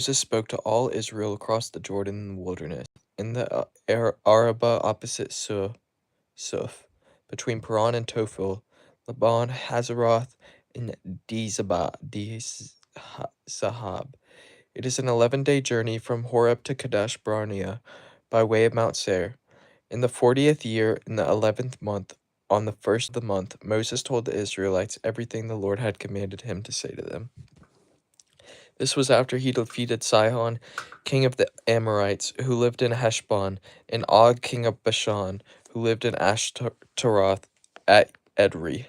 Moses spoke to all Israel across the Jordan in the wilderness, in the Arabah opposite Suf, between Paran and Tophel, Laban, Hazeroth, and Sahab. It is an 11-day journey from Horeb to Kadesh Barnea by way of Mount Seir. In the 40th year, in the 11th month, on the first of the month, Moses told the Israelites everything the Lord had commanded him to say to them. This was after he defeated Sihon, king of the Amorites, who lived in Heshbon, and Og, king of Bashan, who lived in Ashtaroth at Edrei.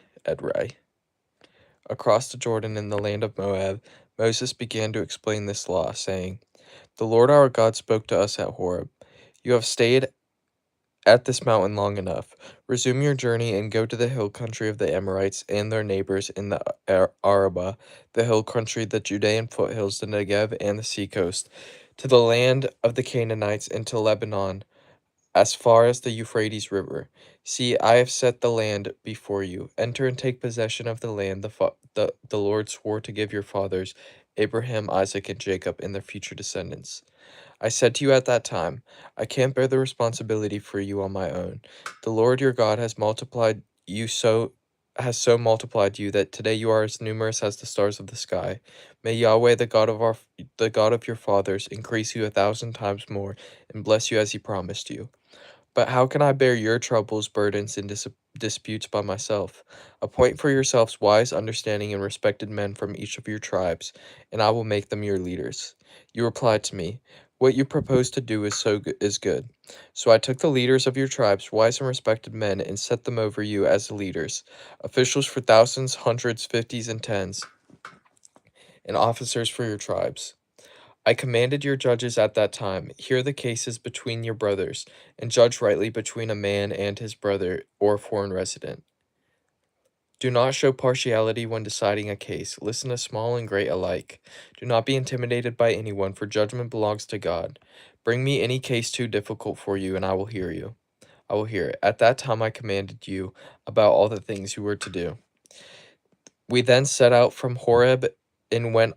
Across the Jordan in the land of Moab, Moses began to explain this law, saying, "The Lord our God spoke to us at Horeb. You have stayed at this mountain long enough. Resume your journey and go to the hill country of the Amorites and their neighbors in the Arabah, the hill country, the Judean foothills, the Negev, and the seacoast, to the land of the Canaanites and to Lebanon, as far as the Euphrates River. See, I have set the land before you. Enter and take possession of the land the Lord swore to give your fathers, Abraham, Isaac, and Jacob, and their future descendants. I said to you at that time, I can't bear the responsibility for you on my own. The Lord your God has so multiplied you that today you are as numerous as the stars of the sky. May Yahweh, the God of your fathers, increase you 1,000 times more and bless you as he promised you. But how can I bear your troubles, burdens, and disputes by myself? Appoint for yourselves wise, understanding, and respected men from each of your tribes, and I will make them your leaders." You replied to me, "What you propose to do is good." So I took the leaders of your tribes, wise and respected men, and set them over you as leaders, officials for thousands, hundreds, fifties, and tens, and officers for your tribes. I commanded your judges at that time, hear the cases between your brothers, and judge rightly between a man and his brother or a foreign resident. Do not show partiality when deciding a case. Listen to small and great alike. Do not be intimidated by anyone, for judgment belongs to God. Bring me any case too difficult for you, and I will hear you. I will hear it. At that time I commanded you about all the things you were to do. We then set out from Horeb and went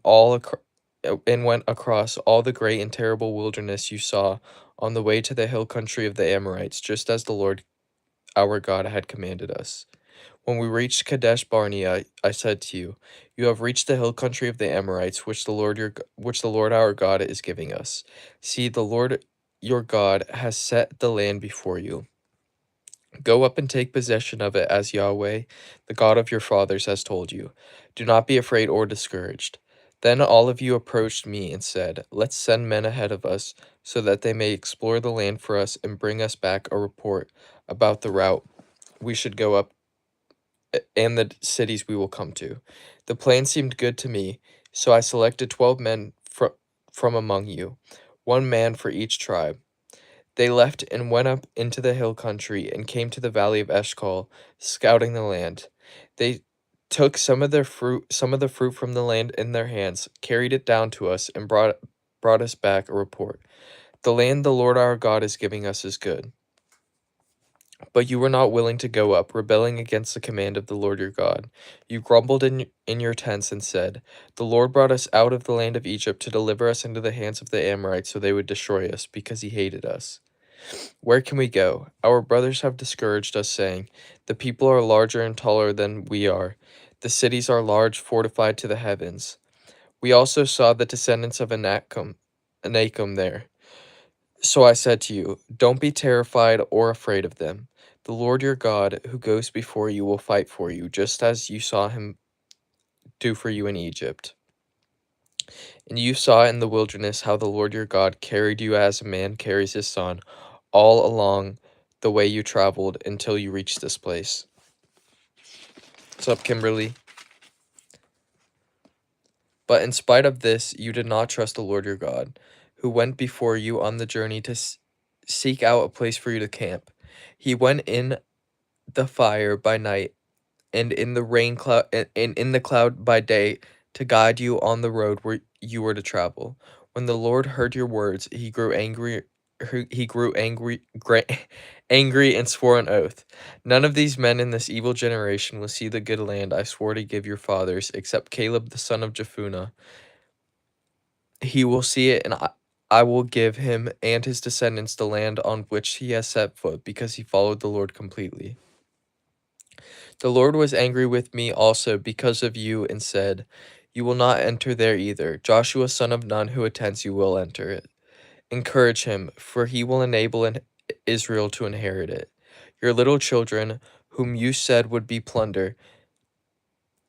across all the great and terrible wilderness you saw on the way to the hill country of the Amorites, just as the Lord our God had commanded us. When we reached Kadesh Barnea, I said to you, "You have reached the hill country of the Amorites, which the Lord our God is giving us. See, the Lord your God has set the land before you. Go up and take possession of it as Yahweh, the God of your fathers, has told you. Do not be afraid or discouraged." Then all of you approached me and said, "Let's send men ahead of us, so that they may explore the land for us and bring us back a report about the route we should go up and the cities we will come to." The plan seemed good to me, so I selected 12 men from among you, one man for each tribe. They left and went up into the hill country and came to the valley of Eshcol, scouting the land. They took some of the fruit from the land in their hands, carried it down to us, and brought us back a report. "The land the Lord our God is giving us is good." But you were not willing to go up, rebelling against the command of the Lord your God. You grumbled in your tents and said, "The Lord brought us out of the land of Egypt to deliver us into the hands of the Amorites so they would destroy us, because he hated us. Where can we go? Our brothers have discouraged us, saying, 'The people are larger and taller than we are. The cities are large, fortified to the heavens.' We also saw the descendants of Anakim there. So I said to you, don't be terrified or afraid of them. The Lord your God, who goes before you, will fight for you, just as you saw him do for you in Egypt. And you saw in the wilderness how the Lord your God carried you as a man carries his son, all along the way you traveled until you reached this place." What's up, Kimberly? "But in spite of this, you did not trust the Lord your God, who went before you on the journey to seek out a place for you to camp. He went in the fire by night and in the rain cloud and in the cloud by day to guide you on the road where you were to travel. When the Lord heard your words, he grew angry. He grew angry and swore an oath. 'None of these men in this evil generation will see the good land I swore to give your fathers, except Caleb the son of Jephunneh, He will see it, and I will give him and his descendants the land on which he has set foot, because he followed the Lord completely. The Lord was angry with me also because of you, and said, You will not enter there either. Joshua son of Nun, who attends you, will enter it. Encourage him, for he will enable Israel to inherit it. Your little children, whom you said would be plunder,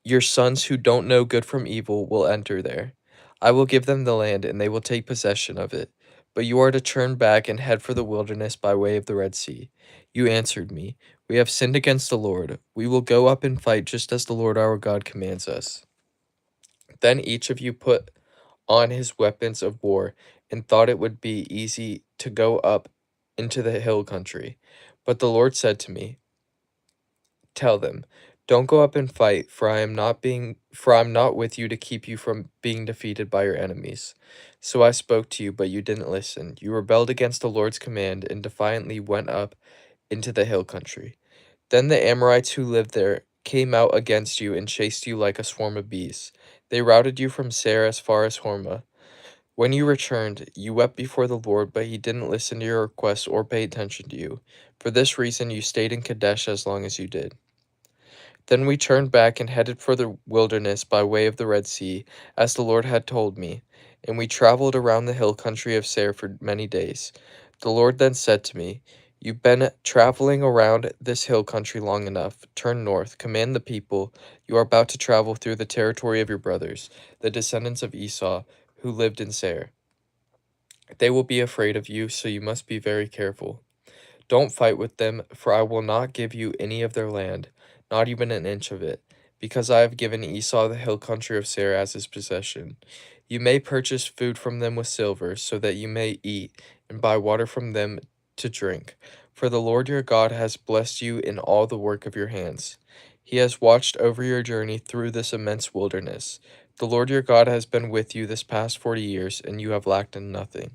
your sons who don't know good from evil, will enter there. I will give them the land, and they will take possession of it. But you are to turn back and head for the wilderness by way of the Red Sea. You answered me, We have sinned against the Lord. We will go up and fight just as the Lord our God commands us. Then each of you put on his weapons of war, and thought it would be easy to go up into the hill country. But the Lord said to me, Tell them, Don't go up and fight, for I am not with you to keep you from being defeated by your enemies. So I spoke to you, but you didn't listen. You rebelled against the Lord's command and defiantly went up into the hill country. Then the Amorites who lived there came out against you and chased you like a swarm of bees. They routed you from Seir as far as Hormah. When you returned, you wept before the Lord, but he didn't listen to your requests or pay attention to you. For this reason, you stayed in Kadesh as long as you did. Then we turned back and headed for the wilderness by way of the Red Sea, as the Lord had told me, and we traveled around the hill country of Seir for many days. The Lord then said to me, You've been traveling around this hill country long enough. Turn north, command the people. You are about to travel through the territory of your brothers, the descendants of Esau, who lived in Seir. They will be afraid of you, so you must be very careful. Don't fight with them, for I will not give you any of their land, not even an inch of it, because I have given Esau the hill country of Seir as his possession. You may purchase food from them with silver, so that you may eat, and buy water from them to drink. For the Lord your God has blessed you in all the work of your hands. He has watched over your journey through this immense wilderness. The Lord your God has been with you this past 40 years, and you have lacked in nothing.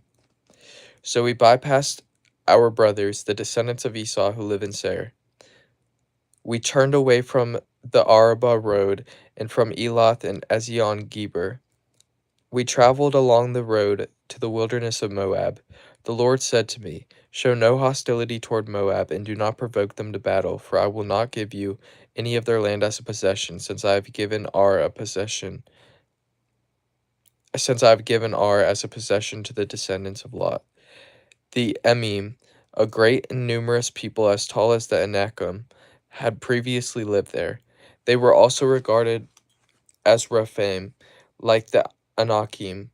So we bypassed our brothers, the descendants of Esau who live in Seir. We turned away from the Arabah road and from Elath and Ezion Geber. We traveled along the road to the wilderness of Moab. The Lord said to me, Show no hostility toward Moab, and do not provoke them to battle, for I will not give you any of their land as a possession, since I have given Ar as a possession to the descendants of Lot. The Emim, a great and numerous people as tall as the Anakim, had previously lived there. They were also regarded as Rephaim, like the Anakim,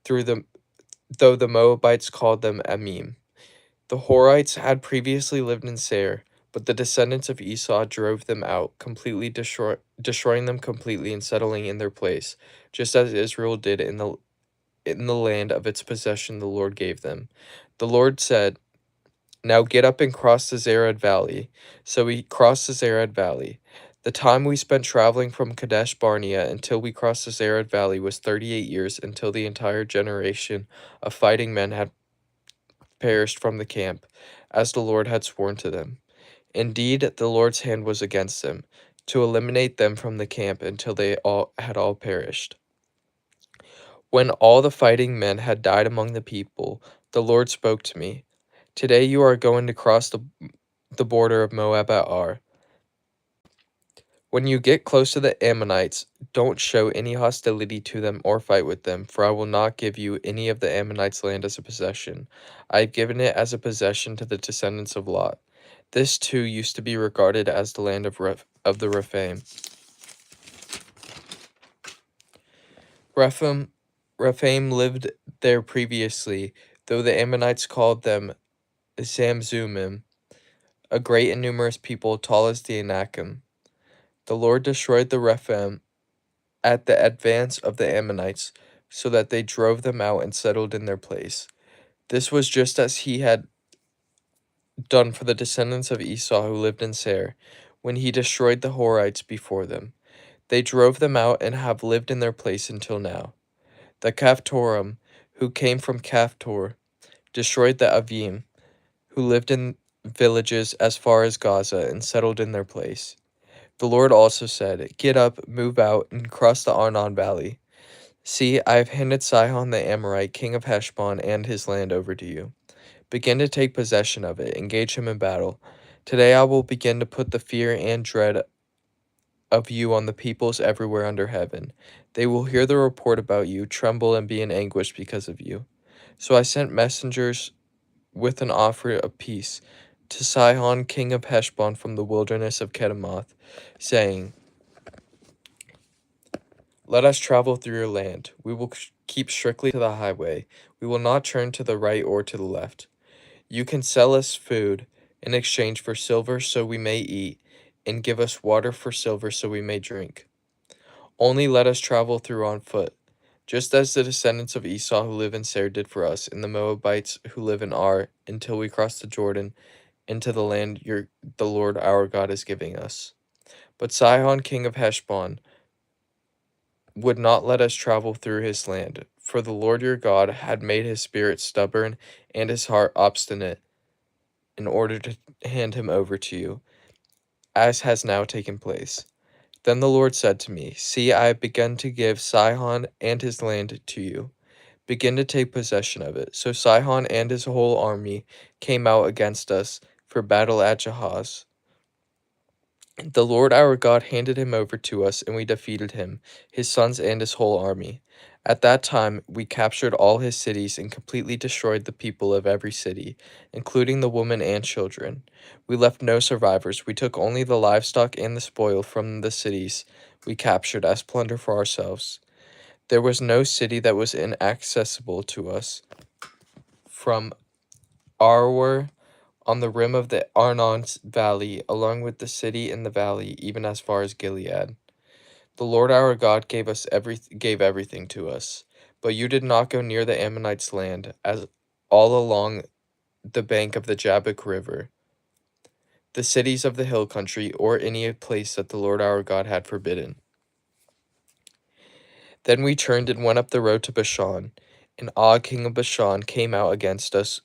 though the Moabites called them Emim. The Horites had previously lived in Seir, but the descendants of Esau drove them out, completely destroying them completely and settling in their place, just as Israel did in the land of its possession the Lord gave them. The Lord said, Now get up and cross the Zered Valley. So we crossed the Zered Valley. The time we spent traveling from Kadesh Barnea until we crossed the Zered Valley was 38 years, until the entire generation of fighting men had perished from the camp, as the Lord had sworn to them. Indeed, the Lord's hand was against them, to eliminate them from the camp until they had all perished. When all the fighting men had died among the people, the Lord spoke to me. Today you are going to cross the border of Moab at Ar. When you get close to the Ammonites, don't show any hostility to them or fight with them, for I will not give you any of the Ammonites' land as a possession. I have given it as a possession to the descendants of Lot. This too used to be regarded as the land of the Rephaim. Rephaim lived there previously, though the Ammonites called them Zamzumim, a great and numerous people, tall as the Anakim. The Lord destroyed the Rephaim at the advance of the Ammonites, so that they drove them out and settled in their place. This was just as he had done for the descendants of Esau who lived in Seir, when he destroyed the Horites before them. They drove them out and have lived in their place until now. The Caphtorim, who came from Caphtor, destroyed the Avim, who lived in villages as far as Gaza, and settled in their place. The Lord also said, Get up, move out, and cross the Arnon Valley. See, I have handed Sihon the Amorite, king of Heshbon, and his land over to you. Begin to take possession of it, engage him in battle. Today I will begin to put the fear and dread of you on the peoples everywhere under heaven. They will hear the report about you, tremble, and be in anguish because of you. So I sent messengers with an offer of peace to Sihon, king of Heshbon, from the wilderness of Kedemoth, saying, Let us travel through your land. We will keep strictly to the highway. We will not turn to the right or to the left. You can sell us food in exchange for silver so we may eat, and give us water for silver so we may drink. Only let us travel through on foot, just as the descendants of Esau who live in Seir did for us, and the Moabites who live in Ar, until we cross the Jordan into the land the Lord our God is giving us. But Sihon, king of Heshbon, would not let us travel through his land, for the Lord your God had made his spirit stubborn and his heart obstinate, in order to hand him over to you, as has now taken place. Then the Lord said to me, See, I have begun to give Sihon and his land to you. Begin to take possession of it. So Sihon and his whole army came out against us for battle at Jahaz. The Lord our God handed him over to us, and we defeated him, his sons and his whole army. At that time we captured all his cities and completely destroyed the people of every city, including the women and children. We left no survivors. We took only the livestock and the spoil from the cities we captured as plunder for ourselves. There was no city that was inaccessible to us from Arwar on the rim of the Arnon valley, along with the city in the valley, even as far as Gilead. The Lord our God gave everything to us, but you did not go near the Ammonites' land, as all along the bank of the Jabbok River, the cities of the hill country, or any place that the Lord our God had forbidden. Then we turned and went up the road to Bashan, and Og, king of Bashan, came out against us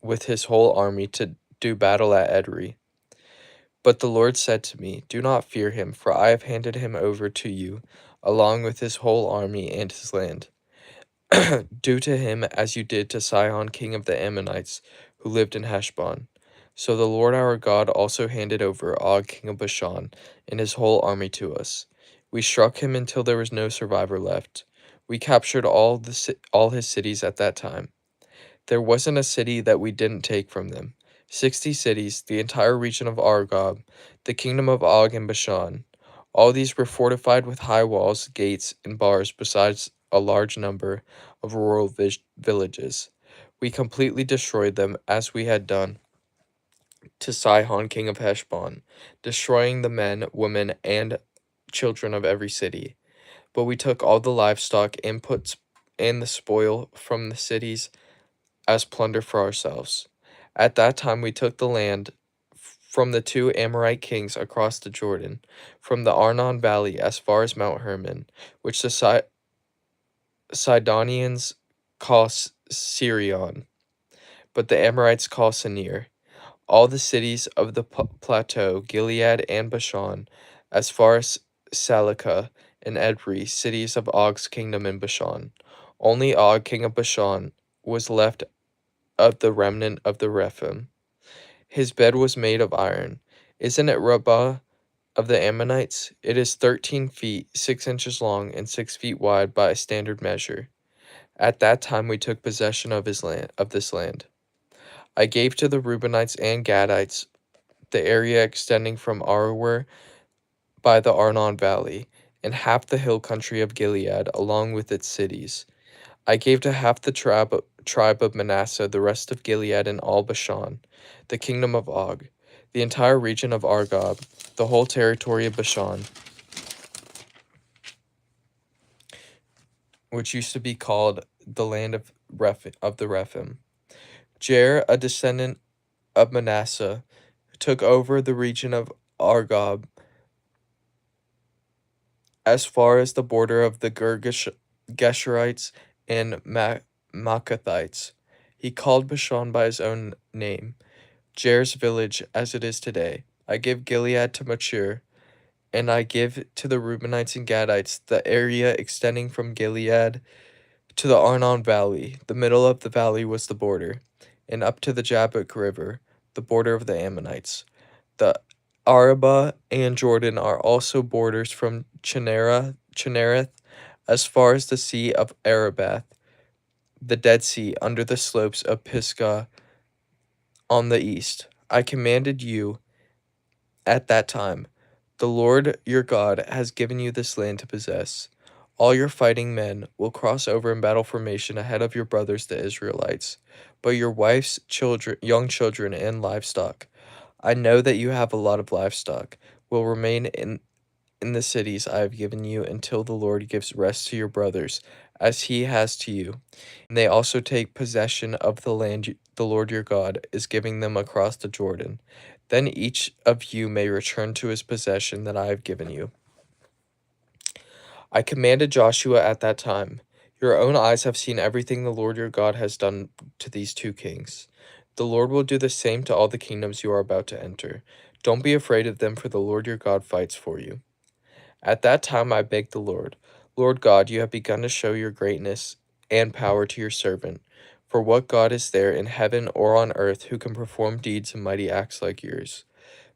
with his whole army to do battle at Edrei. But the Lord said to me, Do not fear him, for I have handed him over to you, along with his whole army and his land. Do to him as you did to Sihon, king of the Ammonites, who lived in Heshbon. So the Lord our God also handed over Og, king of Bashan, and his whole army to us. We struck him until there was no survivor left. We captured all his cities at that time. There wasn't a city that we didn't take from them. 60 cities, the entire region of Argob, the kingdom of Og and Bashan. All these were fortified with high walls, gates, and bars, besides a large number of rural villages. We completely destroyed them, as we had done to Sihon, king of Heshbon, destroying the men, women, and children of every city. But we took all the livestock, inputs, and the spoil from the cities as plunder for ourselves. At that time we took the land from the two Amorite kings across the Jordan, from the Arnon valley as far as Mount Hermon, which the Sidonians call Sirion, but the Amorites call Senir. All the cities of the plateau, Gilead and Bashan, as far as Salika and Edrei, cities of Og's kingdom in Bashan. Only Og, king of Bashan, was left of the remnant of the Rephaim. His bed was made of iron. Isn't it Rabbah of the Ammonites? It is 13 feet, 6 inches long, and 6 feet wide by a standard measure. At that time we took possession of this land. I gave to the Reubenites and Gadites the area extending from Aroer by the Arnon Valley, and half the hill country of Gilead, along with its cities. I gave to half the tribe of Manasseh the rest of Gilead and all Bashan, the kingdom of Og, the entire region of Argob, the whole territory of Bashan, which used to be called the land of the Rephaim. Jair, a descendant of Manasseh, took over the region of Argob as far as the border of the Geshurites and Maacathites. He called Bashan by his own name, Jair's village as it is today. I give Gilead to Machir, and I give to the Reubenites and Gadites the area extending from Gilead to the Arnon Valley. The middle of the valley was the border, and up to the Jabbok River, the border of the Ammonites. The Arabah and Jordan are also borders from Chinnereth as far as the Sea of Arabath, the Dead Sea under the slopes of Pisgah on the east. I commanded you at that time. The Lord your God has given you this land to possess. All your fighting men will cross over in battle formation ahead of your brothers the Israelites, but your wife's children, young children, and livestock, I know that you have a lot of livestock, will remain in the cities I have given you until the Lord gives rest to your brothers, as he has to you. And they also take possession of the land the Lord your God is giving them across the Jordan. Then each of you may return to his possession that I have given you. I commanded Joshua at that time, your own eyes have seen everything the Lord your God has done to these two kings. The Lord will do the same to all the kingdoms you are about to enter. Don't be afraid of them, for the Lord your God fights for you. At that time I begged the Lord, Lord God, you have begun to show your greatness and power to your servant. For what God is there in heaven or on earth who can perform deeds and mighty acts like yours?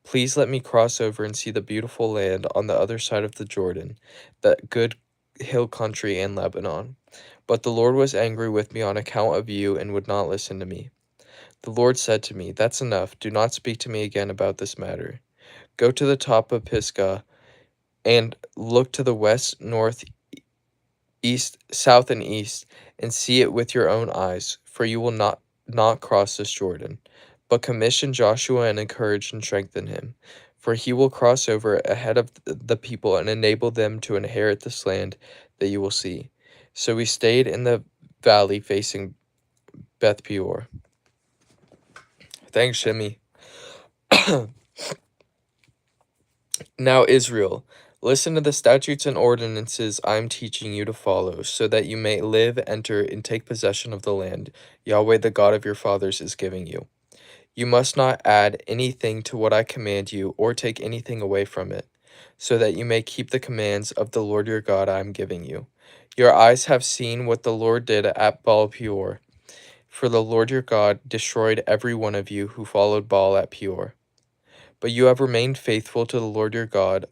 Please let me cross over and see the beautiful land on the other side of the Jordan, that good hill country and Lebanon. But the Lord was angry with me on account of you and would not listen to me. The Lord said to me, That's enough. Do not speak to me again about this matter. Go to the top of Pisgah and look to the west, north, east, south, and east, and see it with your own eyes, for you will not cross this Jordan. But commission Joshua and encourage and strengthen him, for he will cross over ahead of the people and enable them to inherit this land that you will see. So we stayed in the valley facing Beth Peor. Thanks, Shimmy. Now, Israel, listen to the statutes and ordinances I am teaching you to follow, so that you may live, enter, and take possession of the land Yahweh, the God of your fathers, is giving you. You must not add anything to what I command you, or take anything away from it, so that you may keep the commands of the Lord your God I am giving you. Your eyes have seen what the Lord did at Baal Peor, for the Lord your God destroyed every one of you who followed Baal at Peor. But you have remained faithful to the Lord your God.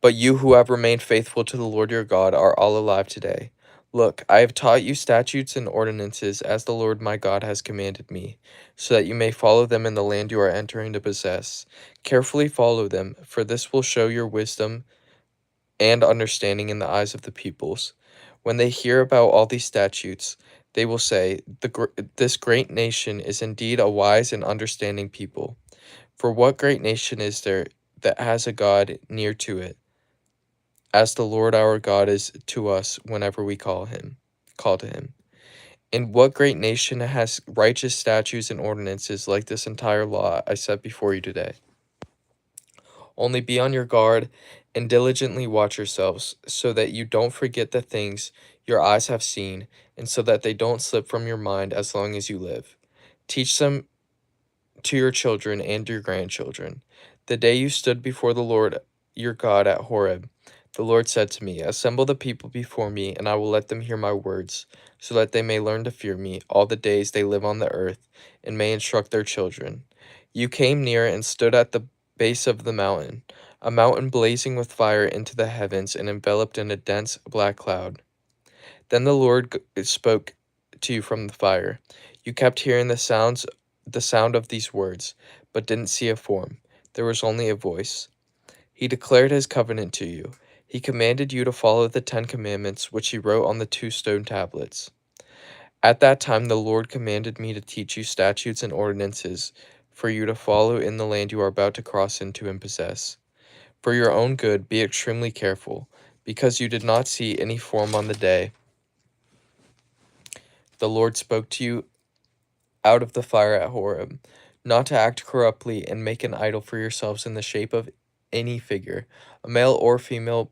But you who have remained faithful to the Lord your God are all alive today. Look, I have taught you statutes and ordinances as the Lord my God has commanded me, so that you may follow them in the land you are entering to possess. Carefully follow them, for this will show your wisdom and understanding in the eyes of the peoples. When they hear about all these statutes, they will say, This great nation is indeed a wise and understanding people. For what great nation is there that has a God near to it, as the Lord our God is to us whenever we call to him? And what great nation has righteous statutes and ordinances like this entire law I set before you today? Only be on your guard and diligently watch yourselves, so that you don't forget the things your eyes have seen, and so that they don't slip from your mind as long as you live. Teach them to your children and your grandchildren. The day you stood before the Lord your God at Horeb, the Lord said to me, Assemble the people before me, and I will let them hear my words, so that they may learn to fear me all the days they live on the earth, and may instruct their children. You came near and stood at the base of the mountain, a mountain blazing with fire into the heavens and enveloped in a dense black cloud. Then the Lord spoke to you from the fire. You kept hearing the sound of these words, but didn't see a form. There was only a voice. He declared his covenant to you. He commanded you to follow the 10 Commandments, which he wrote on the 2 stone tablets. At that time the Lord commanded me to teach you statutes and ordinances for you to follow in the land you are about to cross into and possess. For your own good, be extremely careful, because you did not see any form on the day the Lord spoke to you out of the fire at Horeb, not to act corruptly and make an idol for yourselves in the shape of any figure, a male or female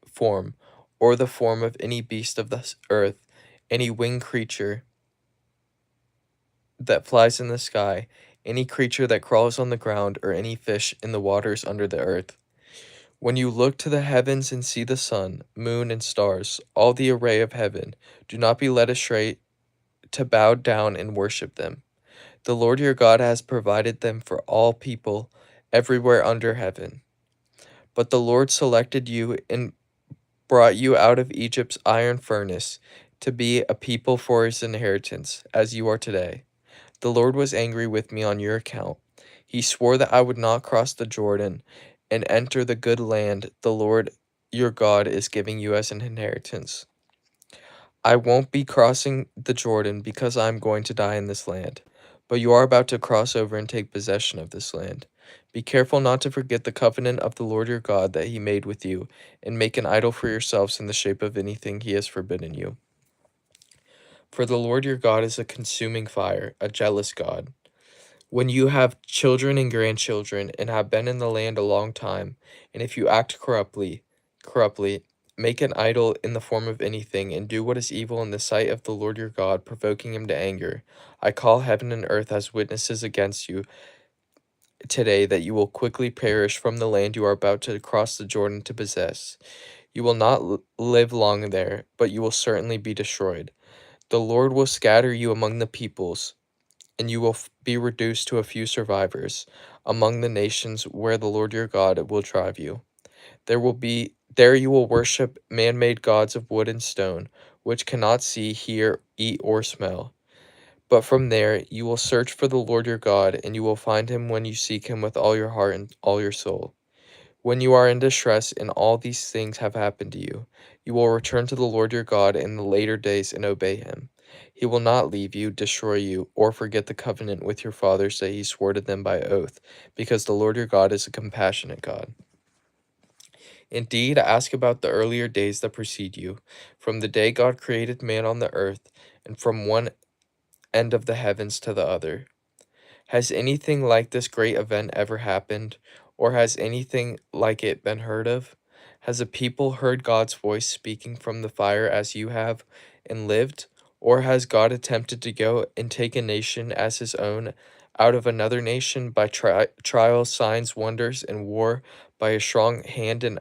form, or the form of any beast of the earth, any winged creature that flies in the sky, any creature that crawls on the ground, or any fish in the waters under the earth. When you look to the heavens and see the sun, moon, and stars, all the array of heaven, do not be led astray to bow down and worship them. The Lord your God has provided them for all people everywhere under heaven. But the Lord selected you and brought you out of Egypt's iron furnace to be a people for his inheritance, as you are today. The Lord was angry with me on your account. He swore that I would not cross the Jordan and enter the good land the Lord your God is giving you as an inheritance. I won't be crossing the Jordan because I am going to die in this land, but you are about to cross over and take possession of this land. Be careful not to forget the covenant of the Lord your God that he made with you, and make an idol for yourselves in the shape of anything he has forbidden you. For the Lord your God is a consuming fire, a jealous God. When you have children and grandchildren and have been in the land a long time, and if you act corruptly, make an idol in the form of anything, and do what is evil in the sight of the Lord your God, provoking him to anger, I call heaven and earth as witnesses against you today that you will quickly perish from the land you are about to cross the Jordan to possess. You will not live long there, but you will certainly be destroyed. The Lord will scatter you among the peoples, and you will be reduced to a few survivors among the nations where the Lord your God will drive you. There you will worship man-made gods of wood and stone, which cannot see, hear, eat, or smell. But from there you will search for the Lord your God, and you will find him when you seek him with all your heart and all your soul. When you are in distress and all these things have happened to you, you will return to the Lord your God in the later days and obey him. He will not leave you, destroy you, or forget the covenant with your fathers that he swore to them by oath, because the Lord your God is a compassionate God. Indeed, ask about the earlier days that precede you, from the day God created man on the earth, and from one end of the heavens to the other. Has anything like this great event ever happened, or has anything like it been heard of? Has a people heard God's voice speaking from the fire as you have and lived? Or has God attempted to go and take a nation as his own out of another nation by trials, signs, wonders, and war, by a strong hand and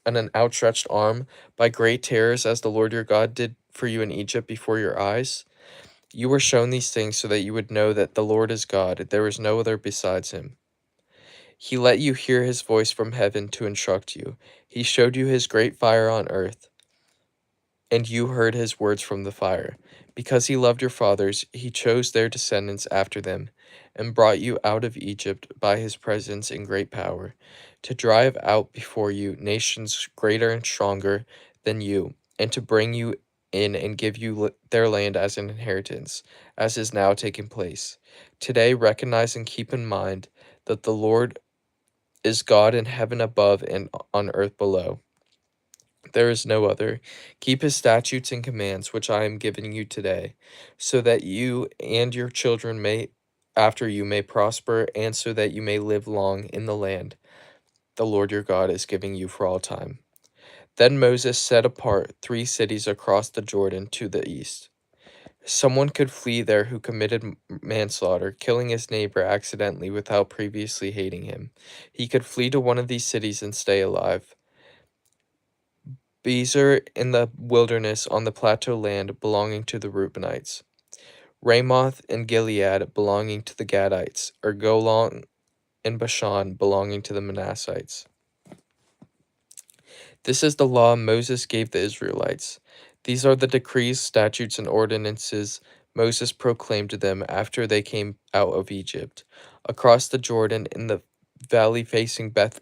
an outstretched arm, by great terrors as the Lord your God did for you in Egypt before your eyes? You were shown these things so that you would know that the Lord is God, there is no other besides him. He let you hear his voice from heaven to instruct you. He showed you his great fire on earth, and you heard his words from the fire. Because he loved your fathers, he chose their descendants after them, and brought you out of Egypt by his presence and great power, to drive out before you nations greater and stronger than you, and to bring you in and give you their land as an inheritance, as is now taking place. Today, recognize and keep in mind that the Lord is God in heaven above and on earth below. There is no other. Keep his statutes and commands, which I am giving you today, so that you and your children may after you may prosper, and so that you may live long in the land the Lord your God is giving you for all time. Then Moses set apart 3 cities across the Jordan to the east. Someone could flee there who committed manslaughter, killing his neighbor accidentally without previously hating him. He could flee to one of these cities and stay alive. Bezer in the wilderness on the plateau land belonging to the Reubenites. Ramoth in Gilead belonging to the Gadites, or Golan in Bashan belonging to the Manassites. This is the law Moses gave the Israelites. These are the decrees, statutes, and ordinances Moses proclaimed to them after they came out of Egypt, across the Jordan in the valley facing Beth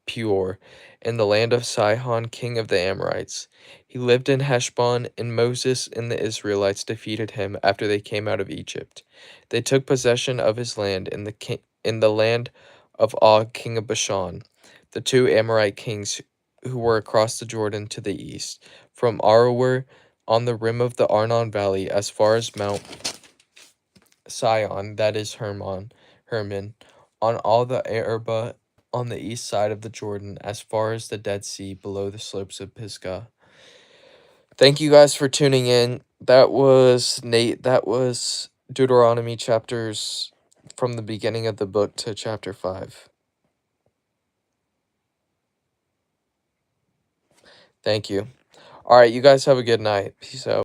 Peor, in the land of Sihon, king of the Amorites. He lived in Heshbon, and Moses and the Israelites defeated him after they came out of Egypt. They took possession of his land in the land of Og, king of Bashan, the 2 Amorite kings who were across the Jordan to the east, from Aroer on the rim of the Arnon Valley as far as Mount Sion, that is Hermon, on all the Arabah on the east side of the Jordan, as far as the Dead Sea below the slopes of Pisgah. Thank you guys for tuning in. That was Nate. That was Deuteronomy chapters from the beginning of the book to chapter 5. Thank you. All right, you guys have a good night. Peace out.